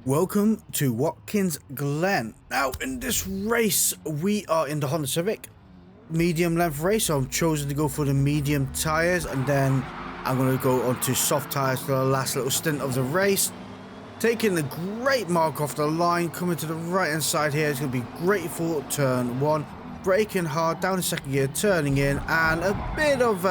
Welcome to Watkins Glen. Now in this race we are in the Honda Civic medium length race, so I've chosen to go for the medium tires, and then I'm going to go on to soft tires for the last little stint of the race. Taking the great mark off the line, coming to the right hand side here. It's going to be great for turn one, braking hard down the second gear, turning in, and a bit of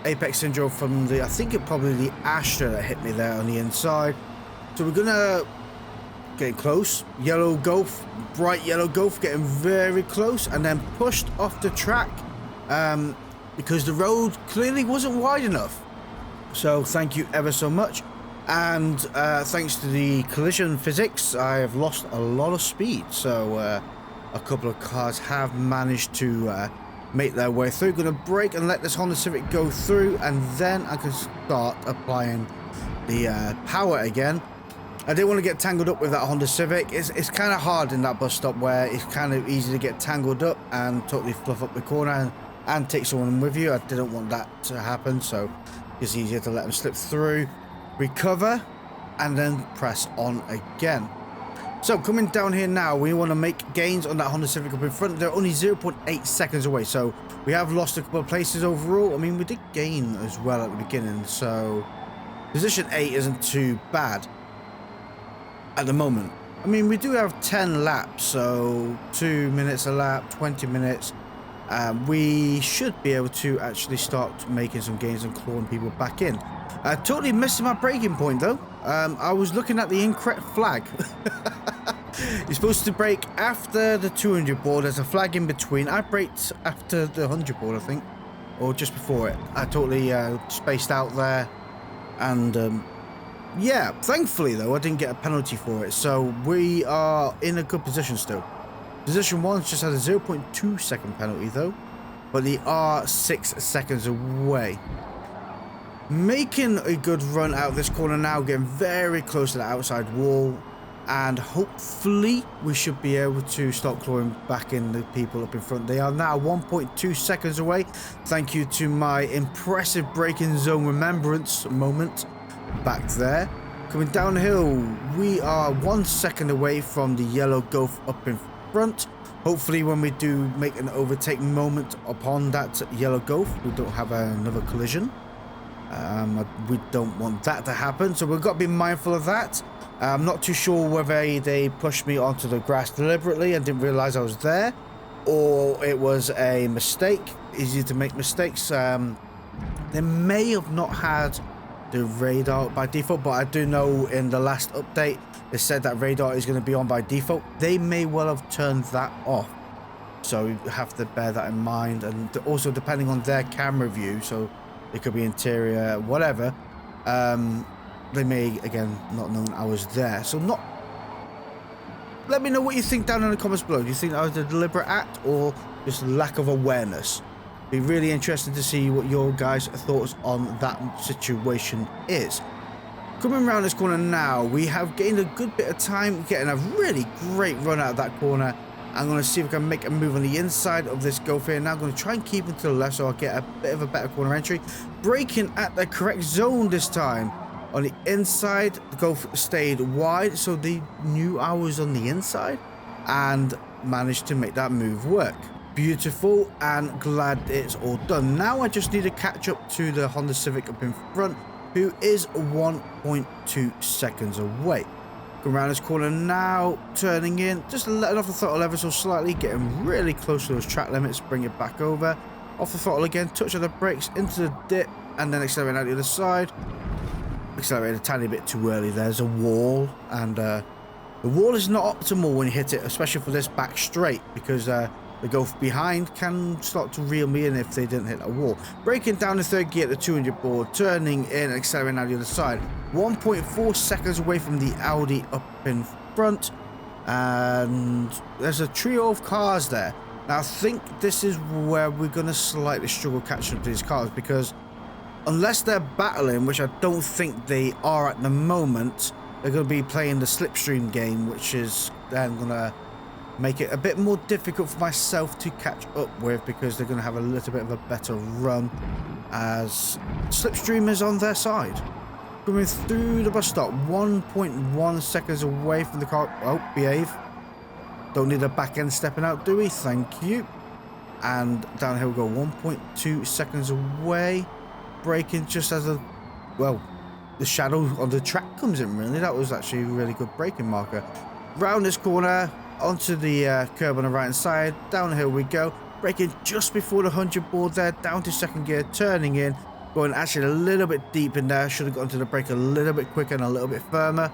apex syndrome from the, I think it probably the Astra that hit me there on the inside. So we're gonna get close. Yellow Golf, bright yellow Golf, getting very close, and then pushed off the track because the road clearly wasn't wide enough. So thank you ever so much, and thanks to the collision physics, I have lost a lot of speed. So a couple of cars have managed to make their way through. Gonna brake and let this Honda Civic go through, and then I can start applying the power again. I didn't want to get tangled up with that Honda Civic. It's kind of hard in that bus stop where it's kind of easy to get tangled up and totally fluff up the corner and take someone with you. I didn't want that to happen, so it's easier to let them slip through, recover, and then press on again. So coming down here now, we want to make gains on that Honda Civic up in front. They're only 0.8 seconds away, so we have lost a couple of places overall. I mean, we did gain as well at the beginning, so position 8 isn't too bad at the moment. I mean, we do have 10 laps, so 2 minutes a lap, 20 minutes. We should be able to actually start making some gains and clawing people back in. Totally missing my braking point though. I was looking at the incorrect flag. You're supposed to brake after the 200 board. There's a flag in between. I braked after the 100 board, I think, or just before it. I totally spaced out there, and yeah, thankfully though I didn't get a penalty for it, so we are in a good position still. Position 1 just had a 0.2 second penalty though, but they are 6 seconds away. Making a good run out of this corner now, getting very close to the outside wall, and hopefully we should be able to start clawing back in the people up in front. They are now 1.2 seconds away. Thank you to my impressive braking zone remembrance moment back there. Coming down the hill, we are 1 second away from the yellow Golf up in front. Hopefully when we do make an overtake moment upon that yellow Golf, we don't have another collision. We don't want that to happen, so we've got to be mindful of that. I'm not too sure whether they pushed me onto the grass deliberately and didn't realize I was there, or it was a mistake. Easy to make mistakes. They may have not had the radar by default, but I do know in the last update they said that radar is going to be on by default. They may well have turned that off, so you have to bear that in mind. And also depending on their camera view, so it could be interior, whatever, they may again not known I was there. So not, let me know what you think down in the comments below. Do you think that was a deliberate act or just lack of awareness? Be really interested to see what your guys' thoughts on that situation is. Coming around this corner now, we have gained a good bit of time, getting a really great run out of that corner. I'm going to see if I can make a move on the inside of this Golf here. Now I'm going to try and keep it to the left so I'll get a bit of a better corner entry. Braking at the correct zone this time. On the inside, the Golf stayed wide, so they knew I was on the inside and managed to make that move work. Beautiful, and glad it's all done. Now I just need to catch up to the Honda Civic up in front, who is 1.2 seconds away. Going around this corner now, turning in, just letting off the throttle ever so slightly, getting really close to those track limits, bring it back over, off the throttle again, touch of the brakes into the dip, and then accelerate out the other side. Accelerated a tiny bit too early. There's a wall, and the wall is not optimal when you hit it, especially for this back straight, because the Golf behind can start to reel me in if they didn't hit a wall. Braking down the third gear at the 200 board, turning in and accelerating out the other side. 1.4 seconds away from the Audi up in front, and there's a trio of cars there. Now I think this is where we're going to slightly struggle catching up to these cars, because unless they're battling, which I don't think they are at the moment, they're going to be playing the slipstream game, which is then going to make it a bit more difficult for myself to catch up with, because they're going to have a little bit of a better run as slipstream is on their side. Coming through the bus stop, 1.1 seconds away from the car. Oh, behave. Don't need a back end stepping out, do we? Thank you. And down here we go, 1.2 seconds away. Braking just as the shadow on the track comes in, really. That was actually a really good braking marker. Round this corner, onto the curb on the right hand side. Down here we go. Braking just before the 100 board there, down to second gear, turning in. Going actually a little bit deep in there. Should have gotten to the brake a little bit quicker and a little bit firmer.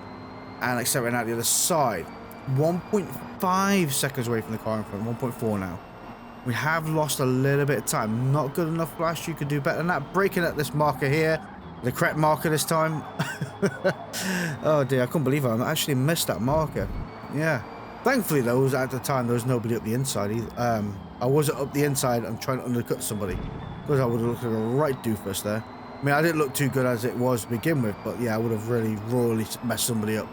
And accelerating out the other side. 1.5 seconds away from the car in front. 1.4 now. We have lost a little bit of time. Not good enough, Flash. You could do better than that. Braking at this marker here. The correct marker this time. Oh dear, I couldn't believe I actually missed that marker. Yeah. Thankfully, though, at the time, there was nobody up the inside either. I wasn't up the inside and trying to undercut somebody. Because I would have looked like a right doofus there. I mean, I didn't look too good as it was to begin with, but yeah, I would have really royally messed somebody up.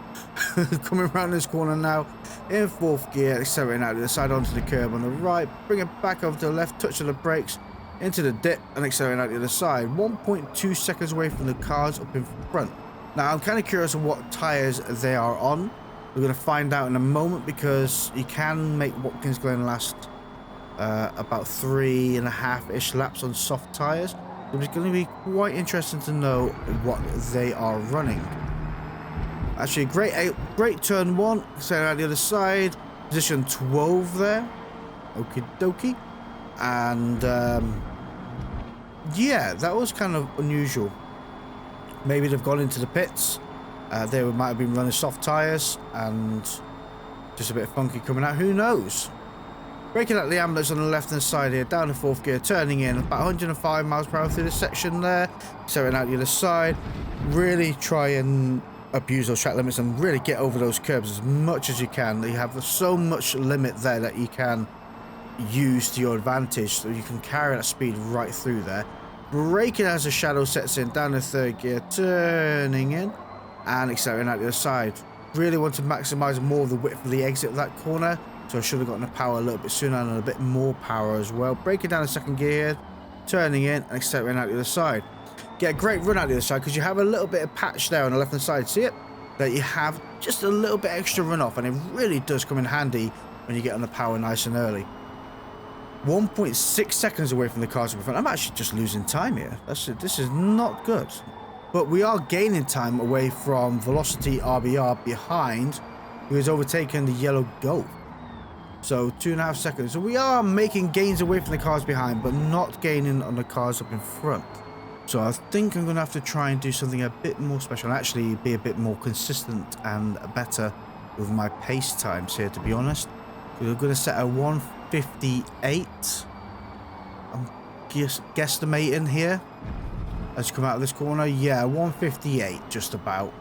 Coming around this corner now, in fourth gear, accelerating out to the side onto the curb on the right, bring it back over to the left, touch of the brakes, into the dip, and accelerating out to the other side. 1.2 seconds away from the cars up in front. Now, I'm kind of curious of what tyres they are on. We're going to find out in a moment because you can make Watkins Glen last about 3.5-ish laps on soft tyres. So it's going to be quite interesting to know what they are running. Actually, great turn 1. Set out the other side. Position 12 there. Okie dokie. And yeah, that was kind of unusual. Maybe they've gone into the pits. They might have been running soft tyres and just a bit funky coming out. Who knows? Braking at the ambulance on the left hand side here, down to fourth gear, turning in about 105 miles per hour through this section there, setting out the other side. Really try and abuse those track limits and really get over those curbs as much as you can. You have so much limit there that you can use to your advantage, so you can carry that speed right through there. Braking as the shadow sets in, down to third gear, turning in and accelerating out the other side. Really want to maximize more of the width of the exit of that corner. So I should have gotten the power a little bit sooner and a bit more power as well. Braking down the second gear, turning in and accelerating out the other side. Get a great run out the other side because you have a little bit of patch there on the left hand side. See it? That you have just a little bit extra run off, and it really does come in handy when you get on the power nice and early. 1.6 seconds away from the cars in front. I'm actually just losing time here. This is not good. But we are gaining time away from Velocity RBR behind, who has overtaken the yellow Golf. So 2.5 seconds. So we are making gains away from the cars behind, but not gaining on the cars up in front. So I think I'm going to have to try and do something a bit more special and actually be a bit more consistent and better with my pace times here, to be honest. We're going to set a 1:58. I'm guesstimating here as you come out of this corner. Yeah, 1:58 just about.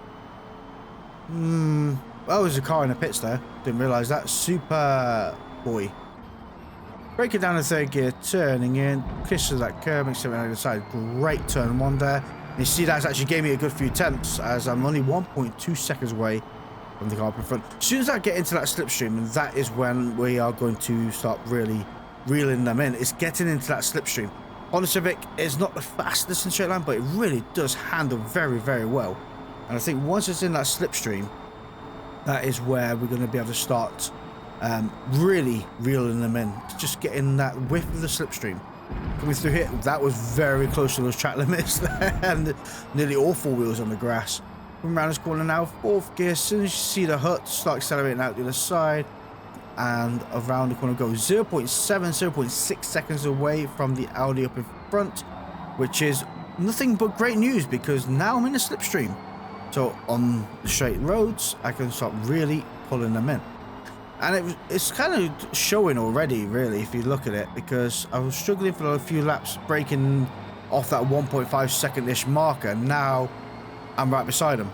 Oh, there's a car in the pits there. Didn't realise that. Super boy. Braking down the third gear, turning in. Kisses that curb, accelerating on the side. Great turn 1 there. And you see that's actually gave me a good few tenths as I'm only 1.2 seconds away from the car up in front. As soon as I get into that slipstream, that is when we are going to start really reeling them in. It's getting into that slipstream. Honda Civic is not the fastest in straight line, but it really does handle very, very well. And I think once it's in that slipstream, that is where we're going to be able to start really reeling them in. Just getting that whiff of the slipstream. Coming through here, that was very close to those track limits there, and nearly all four wheels on the grass. Coming around this corner now, fourth gear. As soon as you see the hut, start accelerating out the other side, and around the corner goes 0.6 seconds away from the Audi up in front, which is nothing but great news because now I'm in a slipstream. So on the straight roads, I can start really pulling them in. And it's kind of showing already, really, if you look at it, because I was struggling for a few laps breaking off that 1.5 second-ish marker. Now I'm right beside them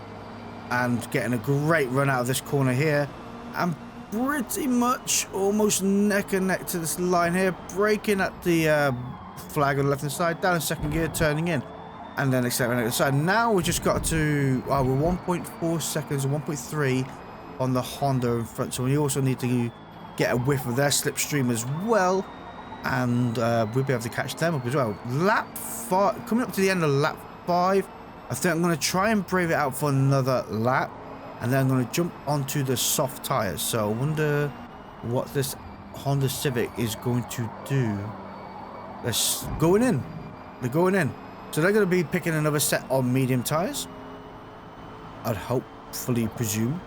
and getting a great run out of this corner here. I'm pretty much almost neck and neck to this line here, braking at the flag on the left-hand side, down in second gear, turning in. And then accelerating at the side. Now we just got to, we're 1.4 seconds, 1.3 on the Honda in front. So we also need to get a whiff of their slipstream as well. And we'll be able to catch them up as well. Lap 5, coming up to the end of lap 5. I think I'm going to try and brave it out for another lap. And then I'm going to jump onto the soft tires. So I wonder what this Honda Civic is going to do. They're going in. They're going in. So they're going to be picking another set of medium tires. I'd hopefully presume.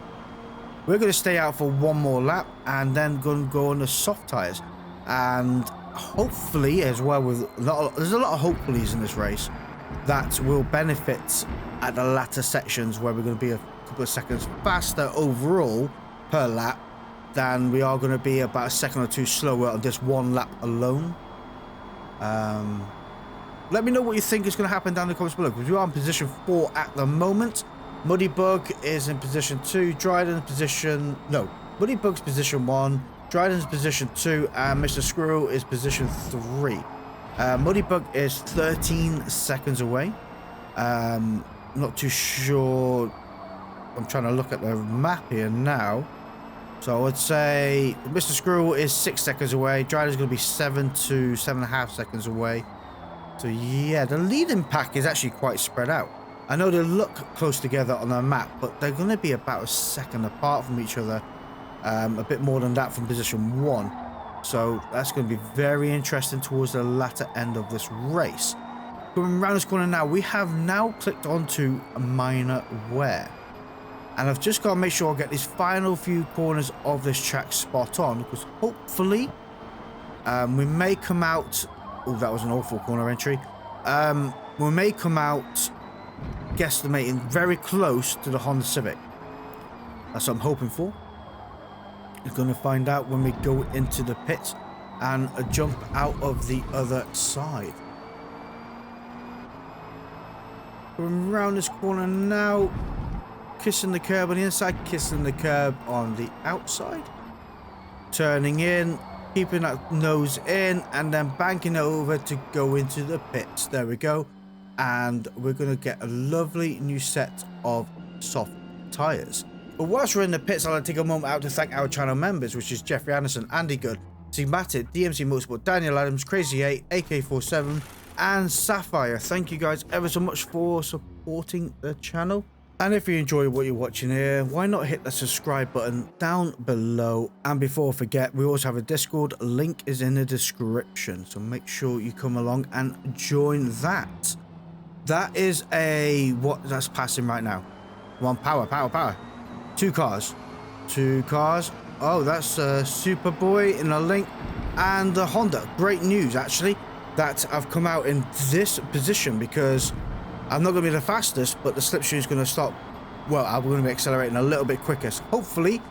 We're going to stay out for one more lap and then going to go on the soft tires. And hopefully as well, there's a lot of hopefullys in this race that will benefit at the latter sections where we're going to be a couple of seconds faster overall per lap than we are going to be about a second or two slower on this one lap alone. Let me know what you think is going to happen down in the comments below, because we are in position 4 at the moment. Muddy Bug is in position 2, Dryden's position... No, Muddy Bug's position 1, Dryden's position 2, and Mr. Squirrel is position 3. Muddy Bug is 13 seconds away. Not too sure. I'm trying to look at the map here now. So I would say Mr. Squirrel is 6 seconds away. Dryden's going to be 7 to 7.5 seconds away. So yeah, the leading pack is actually quite spread out. I know they look close together on the map, but they're going to be about a second apart from each other. A bit more than that from position 1. So that's going to be very interesting towards the latter end of this race. Coming around this corner now, we have now clicked onto minor wear. And I've just got to make sure I get these final few corners of this track spot on, because hopefully we may come out... Oh, that was an awful corner entry. We may come out guesstimating very close to the Honda Civic. That's what I'm hoping for. We're going to find out when we go into the pits and jump out of the other side. Going around this corner now. Kissing the curb on the inside, kissing the curb on the outside. Turning in, keeping that nose in, and then banking it over to go into the pits. There we go. And we're going to get a lovely new set of soft tyres. But whilst we're in the pits, I'd like to take a moment out to thank our channel members, which is Jeffrey Anderson, Andy Good, Sigmatic, DMC Motorsport, Daniel Adams, Crazy 8, AK47, and Sapphire. Thank you guys ever so much for supporting the channel. And if you enjoy what you're watching here, why not hit the subscribe button down below. And before I forget, we also have a Discord. Link is in the description. So make sure you come along and join that. That is that's passing right now. One power. Two cars. Oh, that's Superboy in a Link and the Honda. Great news, actually, that I've come out in this position, because I'm not going to be the fastest, but the slipstream is going to stop. Well, I'm going to be accelerating a little bit quicker. So hopefully,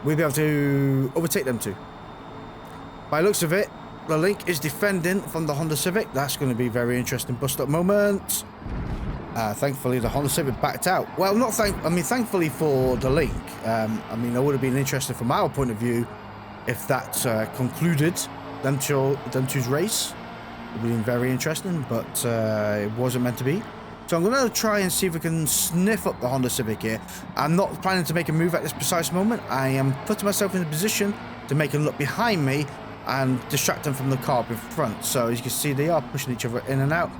we'll be able to overtake them too. By the looks of it, the Link is defending from the Honda Civic. That's going to be a very interesting bust-up moment. Thankfully, the Honda Civic backed out. Well, thankfully for the Link. It would have been interesting from our point of view if that concluded them two's race. It would have been very interesting, but it wasn't meant to be. So I'm going to try and see if we can sniff up the Honda Civic here. I'm not planning to make a move at this precise moment. I am putting myself in a position to make them look behind me and distract them from the car in front. So as you can see, they are pushing each other in and out.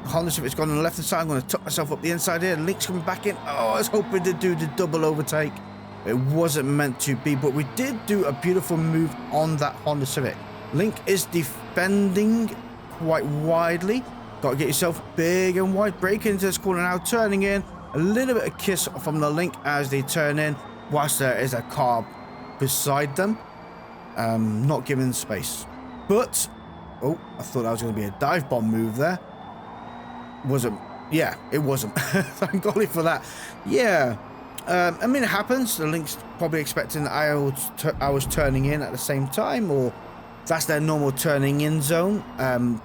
Honda Civic's gone on the left hand side. I'm going to tuck myself up the inside here. Link's coming back in. Oh, I was hoping to do the double overtake. It wasn't meant to be, but we did do a beautiful move on that Honda Civic. Link is defending quite widely. Got to get yourself big and wide. Break into this corner now, turning in. A little bit of kiss from the Link as they turn in, whilst there is a car beside them. Not giving space. But, oh, I thought that was going to be a dive bomb move there. Wasn't. Yeah, it wasn't. Thank golly for that. Yeah. It happens. The Link's probably expecting that I was turning in at the same time, or that's their normal turning in zone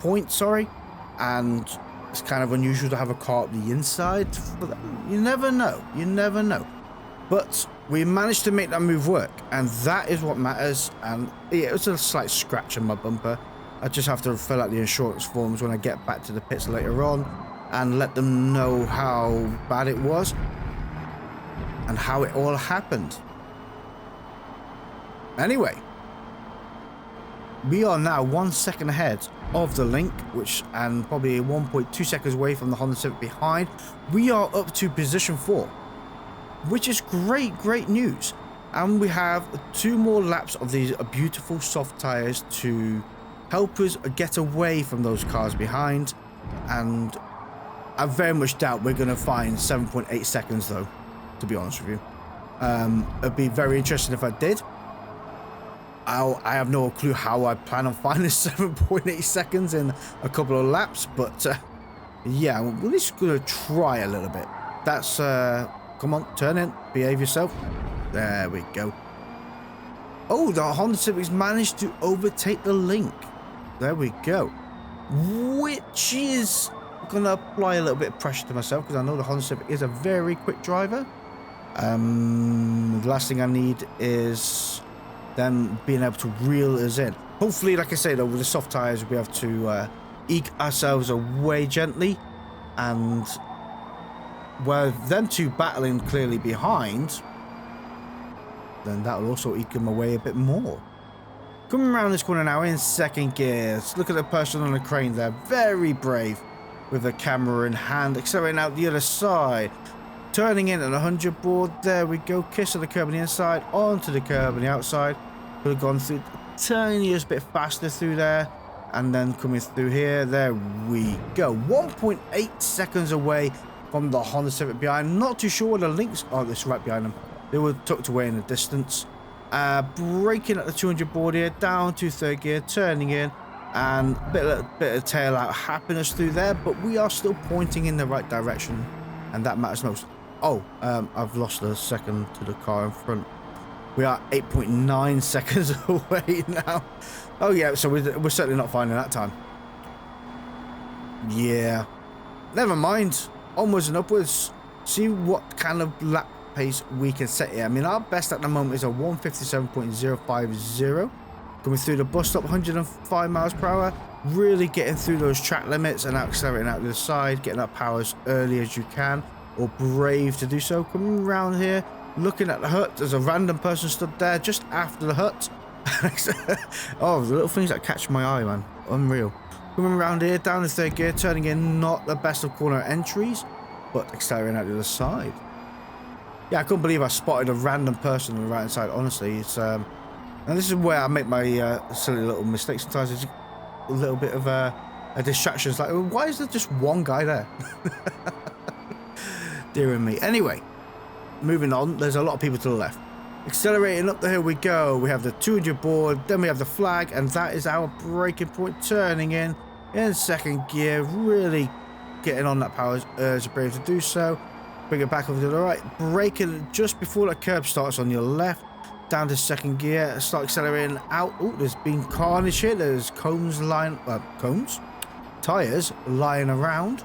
point, sorry. And it's kind of unusual to have a car up the inside. You never know. But we managed to make that move work, and that is what matters. And yeah, it was a slight scratch on my bumper. I just have to fill out the insurance forms when I get back to the pits later on and let them know how bad it was and how it all happened. Anyway, we are now 1 second ahead of the link, and probably 1.2 seconds away from the Honda Civic behind. We are up to position 4, which is great news. And we have 2 more laps of these beautiful soft tires to help us get away from those cars behind. And I very much doubt we're going to find 7.8 seconds though, to be honest with you. It'd be very interesting if I did. I have no clue how I plan on finding 7.8 seconds in a couple of laps, but yeah, we're at least going to try a little bit. That's, come on, turn in, behave yourself. There we go. Oh, the Honda Civic's managed to overtake the Link. There we go. Which is going to apply a little bit of pressure to myself, because I know the Honda Civic is a very quick driver. The last thing I need is them being able to reel us in. Hopefully, like I say, though, with the soft tires, we'll be able to eke ourselves away gently, and with them 2 battling clearly behind, then that will also eke them away a bit more. Coming around this corner now in 2nd gear. Let's look at the person on the crane there, very brave with a camera in hand, accelerating out the other side. Turning in at 100 board, there we go, kiss of the curb on the inside, onto the curb on the outside. Could have gone through the tiniest bit faster through there, and then coming through here, there we go. 1.8 seconds away from the Honda Civic behind. Not too sure where the Links are. This right behind them. They were tucked away in the distance. Braking at the 200 board here, down to 3rd gear, turning in, and a bit of tail out happiness through there, but we are still pointing in the right direction, and that matters most. Oh, I've lost a second to the car in front. We are 8.9 seconds away now. Oh yeah, so we're certainly not finding that time. Yeah, never mind. Onwards and upwards. See what kind of lap pace we can set here. I mean, our best at the moment is a 157.050. Coming through the bus stop, 105 miles per hour. Really getting through those track limits and accelerating out to the side, getting up power as early as you can, or brave to do so. Coming around here, looking at the hut. There's a random person stood there just after the hut. Oh, the little things that catch my eye, man. Unreal. Coming around here, down to 3rd gear, turning in, not the best of corner entries, but accelerating out to the side. Yeah, I couldn't believe I spotted a random person on the right hand side. Honestly, it's and this is where I make my silly little mistakes. Sometimes it's a little bit of a distraction. It's like, why is there just one guy there? Dear me. Anyway, moving on. There's a lot of people to the left. Accelerating up the hill we go. We have the 200 board, then we have the flag, and that is our braking point. Turning in 2nd gear, really getting on that power as brave to do so. Bring it back over to the right, braking just before that curb starts on your left. Down to 2nd gear, start accelerating out. Oh, there's been carnage here. There's tires lying around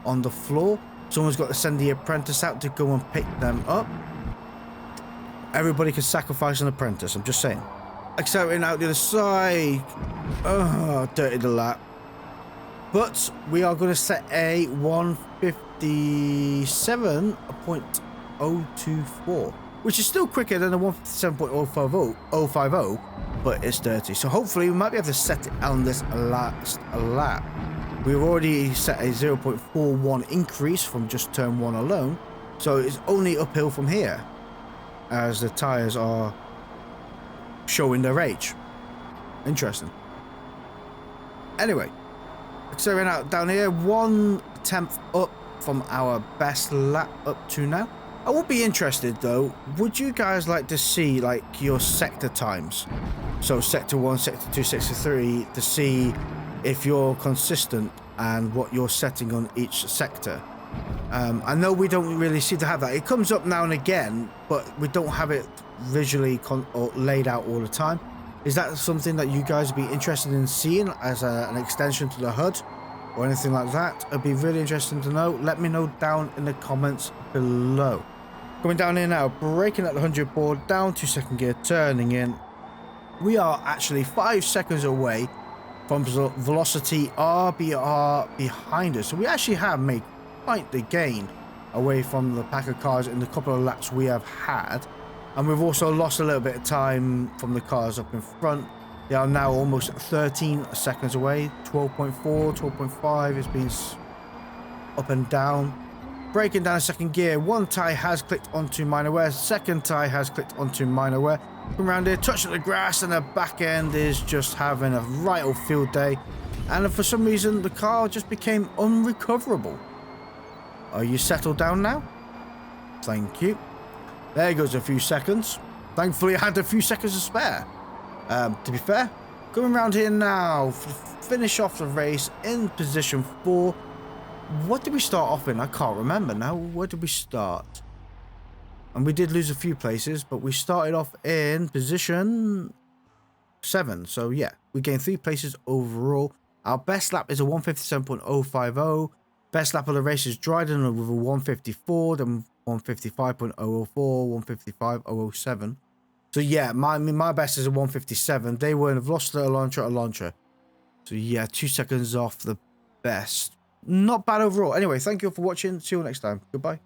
on the floor. Someone's got to send the apprentice out to go and pick them up. Everybody can sacrifice an apprentice, I'm just saying. Accelerating out the other side. Oh, dirty the lap. But we are going to set a 157.024, which is still quicker than the 157.050, but it's dirty. So hopefully we might be able to set it on this last lap. We've already set a 0.41 increase from just turn 1 alone, so it's only uphill from here, as the tyres are showing their age. Interesting. Anyway, accelerating out down here, 1/10 up from our best lap up to now. I would be interested though, would you guys like to see like your sector times? So sector 1, sector 2, sector 3, to see if you're consistent and what you're setting on each sector. I know we don't really seem to have that. It comes up now and again, but we don't have it visually or laid out all the time. Is that something that you guys would be interested in seeing as an extension to the HUD or anything like that? It'd be really interesting to know. Let me know down in the comments below. Coming down here now, braking at the 100 board, down to 2nd gear, turning in. We are actually 5 seconds away from velocity RBR behind us. So we actually have made quite the gain away from the pack of cars in the couple of laps we have had. And we've also lost a little bit of time from the cars up in front. They are now almost 13 seconds away. 12.4, 12.5. It's been up and down. Breaking down second gear. One tyre has clicked onto minor wear. Second tyre has clicked onto minor wear. Come around here, touching the grass, and the back end is just having a right old field day. And for some reason, the car just became unrecoverable. Are you settled down now? Thank you. There goes a few seconds. Thankfully, I had a few seconds to spare. To be fair, coming around here now, finish off the race in position 4. What did we start off in? I can't remember now. Where did we start? And we did lose a few places, but we started off in position 7. So yeah, we gained 3 places overall. Our best lap is a 157.050. Best lap of the race is Dryden with a 154, then 155.004, 155.007. So yeah, my best is a 157. They would have lost the Elantra. So yeah, 2 seconds off the best. Not bad overall. Anyway, thank you all for watching. See you all next time. Goodbye.